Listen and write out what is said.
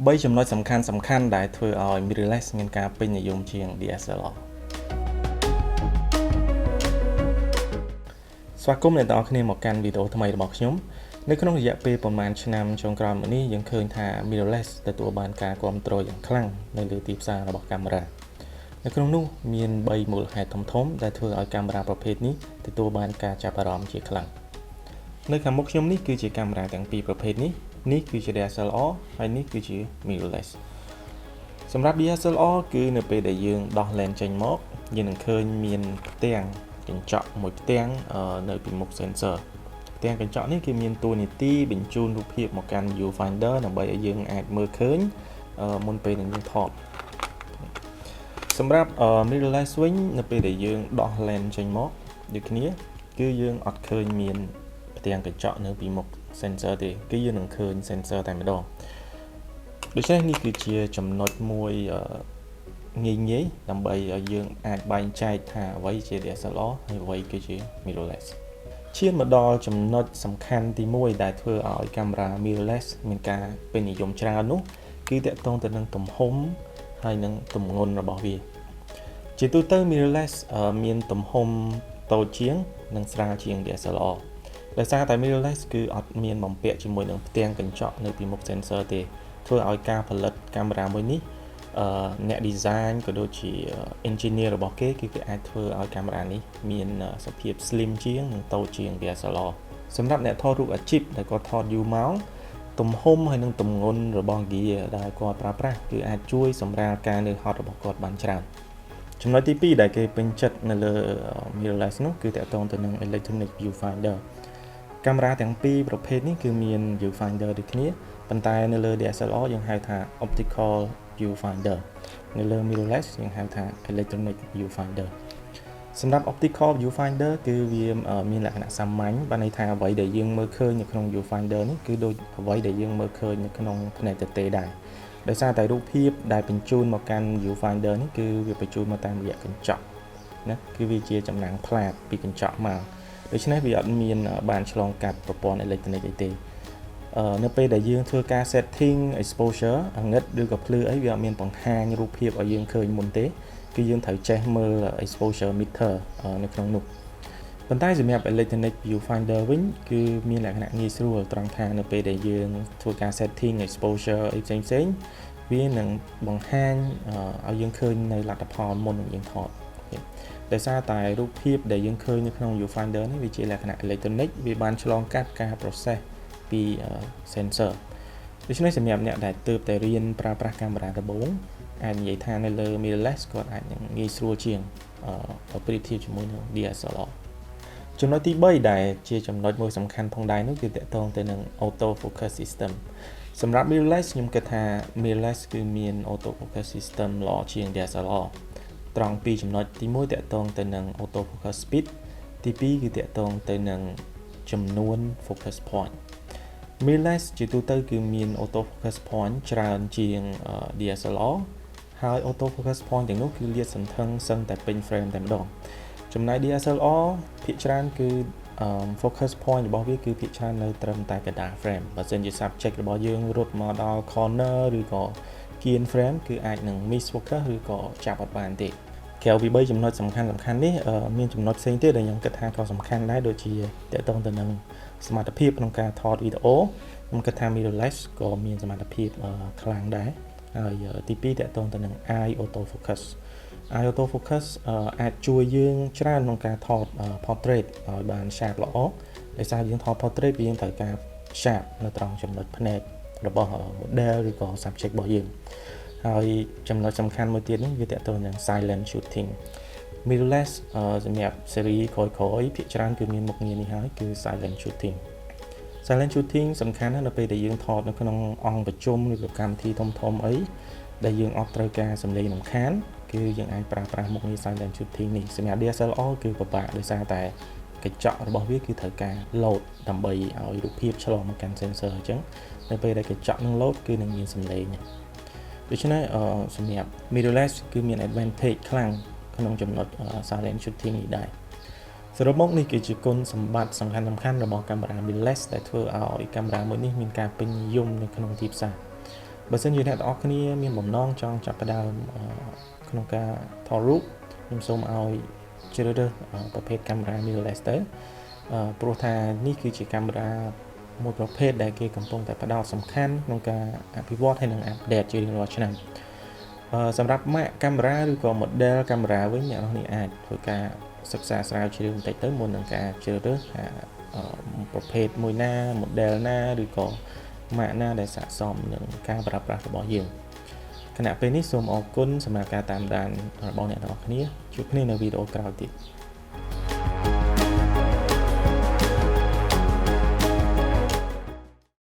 3 ចំណុចសំខាន់ដែលធ្វើឲ្យ mirrorless មានការពេញនិយមជាង DSLR ស្វាគមន៍អ្នកទាំងអស់គ្នាមកកាន់វីដេអូថ្មីរបស់ខ្ញុំនៅក្នុងរយៈពេលប្រហែលឆ្នាំចុងក្រោយមកនេះយើងឃើញថា mirrorless ទទួលបានការគាំទ្រយ៉ាងខ្លាំងនៅលើទីផ្សាររបស់កាមេរ៉ានៅក្នុងនោះមាន 3 មូលហេតុធំៗដែលធ្វើឲ្យកាមេរ៉ាប្រភេទនេះទទួលបានការចាប់អារម្មណ៍ជាខ្លាំងនៅខាងមុខខ្ញុំនេះគឺជាកាមេរ៉ាទាំងពីរប្រភេទនេះគឺជា DSLR ហើយនេះគឺជា mirrorless សម្រាប់ DSLR គឺនៅពេលដែលយើងដោះ lens ចេញមកយើងនឹងឃើញមានផ្ទាំងកញ្ចក់មួយផ្ទាំងនៅពីមុខ sensor ផ្ទាំងកញ្ចក់នេះគឺមានតួនាទីបញ្ជូនរូបភាពមកកាន់ viewfinder ដើម្បីឲ្យយើងអាចមើលឃើញមុនពេលនឹងយើងថតសម្រាប់ mirrorless វិញនៅពេលដែលយើងដោះ lens ចេញមកដូចគ្នាគឺយើងអត់ឃើញមានផ្ទាំងកញ្ចក់នៅពីមុខ sensor ទេគឺយើងនឹងឃើញ sensor តែម្ដងដូច្នេះនេះគឺជាចំណុចមួយងាយដើម្បីឲ្យយើងអាចបែងចែកថាអ្វីជា DSLR ហើយអ្វីគឺជា mirrorless ឈានមកដល់ចំណុចសំខាន់ទី1ដែលធ្វើឲ្យកាមេរ៉ា mirrorless មានការពេញនិយមច្រើននោះគឺទាក់ទងទៅនឹងទំហំហើយនឹងទម្ងន់របស់វាជាទូទៅ mirrorless មានទំហំតូចជាងនិងស្រាលជាង DSLR ដោយសារតែ mirrorless គឺអត់មានបំពាក់ជាមួយនឹងផ្ទាំងកញ្ចក់នៅពីមុខ sensor ទេធ្វើឲ្យការផលិតកាមេរ៉ាមួយនេះអ្នក design ក៏ដូចជា engineer របស់គេគឺគេអាចធ្វើឲ្យកាមេរ៉ានេះមានសភាព slim ជាងនិងតូចជាង DSLR សម្រាប់អ្នកថតរូបអាជីពដែលគាត់ថតយូរមកទំហំហើយនិងទម្ងន់របស់ gear ដែលគាត់ប្រើប្រាស់គឺអាចជួយសម្រាលការនឿយហត់របស់គាត់បានច្រើនចំណុចទី2ដែលគេពេញចិត្តនៅលើ mirrorless នោះគឺទាក់ទងទៅនឹង electronic viewfinder កាមេរ៉ាទាំងពីរប្រភេទនេះគឺមាន viewfinder ដូចគ្នាប៉ុន្តែនៅលើ DSLR យើងហៅថា optical viewfinder នៅលើ mirrorless យើងហៅថា electronic viewfinder សម្រាប់ optical viewfinder គឺវាមានលក្ខណៈសាមញ្ញបានន័យថាអ្វីដែលយើងមើលឃើញនៅក្នុង viewfinder នេះគឺដូចអ្វីដែលយើងមើលឃើញនៅក្នុងភ្នែកទទេដែរដោយសារតែរូបភាពដែលបញ្ជូនមកកាន់ viewfinder នេះគឺវាបញ្ជូនមកតាមរយៈកញ្ចក់ណាគឺវាជាចំណាំងផ្លាតពីកញ្ចក់មកដូច្នេះវាអត់មានបានឆ្លងកាត់ប្រព័ន្ធអេឡិចត្រូនិកអីទេនៅពេលដែលយើងធ្វើការ setting exposure អាងឹតឬក៏ភ្លឺអីវាអត់មានបង្ហាញរូបភាពឲ្យយើងឃើញមុនទេគឺយើងត្រូវចេះមើល exposure meter នៅក្នុងនោះប៉ុន្តែសម្រាប់ electronic viewfinder វិញគឺមានលក្ខណៈងាយស្រួលត្រង់ថានៅពេលដែលយើងធ្វើការ setting exposure អីផ្សេងវានឹងបង្ហាញឲ្យយើងឃើញនៅលទ្ធផលមុននឹងយើងថតដោយសារតែរូបភាពដែលយើងឃើញនៅក្នុង viewfinder នេះវាជាលក្ខណៈ electronic វាបានឆ្លងកាត់ការ process ពី sensor ដូច្នេះសម្រាប់អ្នកដែលទើបតែរៀនប្រើប្រាស់កាមេរ៉ាដំបូងអាចនិយាយថានៅលើ mirrorless គាត់អាចនឹងងាយស្រួលជាងប្រៀបធៀបជាមួយនឹង DSLR ចំណុចទី3ដែលជាចំណុចមួយសំខាន់ផងដែរនោះគឺទាក់ទងទៅនឹង auto focus system សម្រាប់ mirrorless ខ្ញុំគិតថា mirrorless គឺមាន auto focus system ល្អជាង DSLR ត្រង់ពីចំណុចទី1ទាក់ទងទៅនឹង auto focus speed ទី2គឺទាក់ទងទៅនឹងចំនួន focus point mirrorless ជាទូទៅគឺមាន auto focus point ច្រើនជាង DSLR ហើយ auto focus point ទាំងនោះគឺលាតសន្ធឹងសឹងតែពេញ frame តែម្ដងចំណែក DSLR ភាគច្រើនគឺfocus point របស់វាគឺភាគច្រើននៅត្រឹមតែកណ្ដាល frame បើសិនជា subject របស់យើងរត់មកដល់ corner ឬក៏គៀន frame គឺអាចនឹង miss focus ឬក៏ចាប់អត់បានទេក្រៅពី3ចំណុចសំខាន់នេះមានចំណុចផ្សេងទៀតដែលខ្ញុំគិតថាក៏សំខាន់ដែរដូចជាទាក់ទងទៅនឹងសមត្ថភាពក្នុងការថតវីដេអូខ្ញុំគិតថា mirrorless ក៏មានសមត្ថភាពខ្លាំងដែរហើយទី2ទាក់ទងទៅនឹង eye auto focus eye auto focus អាចជួយយើងច្រើនក្នុងការថត portrait ឲ្យបាន sharp ល្អដោយសារយើងថត portrait យើងត្រូវការ sharp នៅត្រង់ចំណុចភ្នែករបស់ model ឬក៏ subject របស់យើងហើយចំណុចសំខាន់មួយទៀតនេះវាទាក់ទងនឹង silent shooting mirrorless សម្រាប់ series ក្រោយៗភាគច្រើនគឺមានមុខងារនេះហើយគឺ silent shooting សំខាន់ណាស់នៅពេលដែលយើងថតនៅក្នុងអង្គប្រជុំឬក៏កម្មវិធីធំអីដែលយើងអត់ត្រូវការសំឡេងរំខានគឺយើងអាចប្រើប្រាស់មុខងារ silent shooting នេះសម្រាប់ DSLR គឺពិបាកដោយសារតែកញ្ចក់របស់វាគឺត្រូវការ load ដើម្បីឲ្យរូបភាពឆ្លងមកកាន់ sensor អញ្ចឹងនៅពេលដែលកញ្ចក់នឹង load គឺនឹងមានសំឡេងដូច្នេះសម្រាប់ mirrorless គឺមាន advantage ខ្លាំងក្នុងចំណុច silent shooting នេះដែរសរុបមកនេះគឺជាគុណសម្បត្តិសំខាន់របស់កាមេរ៉ា mirrorless ដែលធ្វើឲ្យកាមេរ៉ាមួយនេះមានការពេញនិយមនៅក្នុងទីផ្សារ បើសិនជាអ្នកទាំងអស់គ្នាមានបំណងចង់ចាប់ផ្ដើមក្នុងការថតរូបខ្ញុំសូមឲ្យជ្រើសរើសប្រភេទកាមេរ៉ា mirrorless ទៅព្រោះថានេះគឺជាកាមេរ៉ាមួយប្រភេទដែលគេកំពុងតែផ្ដោតសំខាន់ក្នុងការអភិវឌ្ឍហើយនិងអាប់ដេតជារៀងរាល់ឆ្នាំសម្រាប់ម៉ាកកាមេរ៉ាឬក៏ model កាមេរ៉ាវិញអ្នកនរគ្នាអាចធ្វើការសិក្សាស្រាវជ្រាវបន្តិចទៅមុននឹងការជ្រើសរើសប្រភេទមួយណា model ណាឬក៏ម៉ាកណាដែលស័ក្តិសមនឹងការប្រើប្រាស់របស់យើងគណៈពេលនេះសូមអរគុណសម្រាប់ការតាមដានរបស់អ្នកទាំងអស់គ្នាជួបគ្នានៅវីដេអូក្រោយទៀត